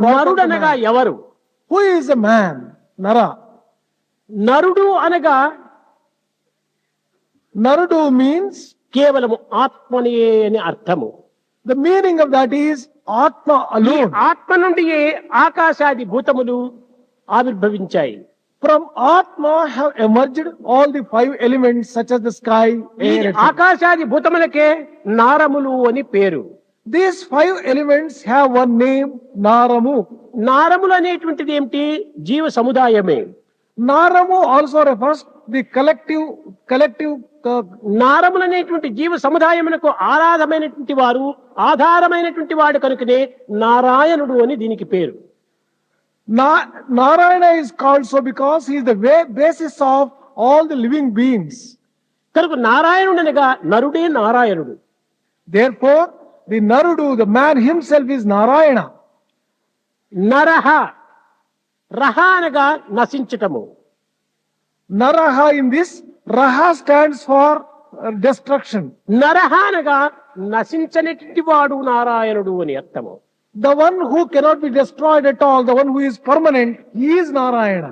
నరుడు అనగా ఎవరు? Who is a man? Nara. నరుడు అనగా Narudu means, కేవలము ఆత్మనే అని అర్థము. the meaning of that is Atma ఈ alone. ఆత్మ నుండియే ఆకాశాది భూతములు ఆవిర్భవించాయి. From Atma have emerged all the five elements such as the sky, ఈ air, etc. ఆకాశాది భూతములకే నారములు అని పేరు. These five elements have one name, Naramu. నారములు అనేటువంటిది ఏమిటి? జీవ సముదాయమే. Naramu also refers the collective నారములు అనేటువంటి జీవ సముదాయమునకు ఆరాధమైనటువంటి వారు, ఆధారమైనటువంటి వాడు కనుకనే నారాయణుడు అని దీనికి పేరు. Narayana is called so because he is the basis of all the living beings. కనుక నారాయణుడు అనగా నరుడే నారాయణుడు. Therefore, the Narudu, the man himself is Narayana. నరహ, రహ అనగా నశించటము. Naraha in this, Raha stands for destruction. నరహ అనగా నశించనటువంటి వాడు నారాయణుడు అని అర్థము. The one who cannot be destroyed at all, the one who is permanent, he is Narayana.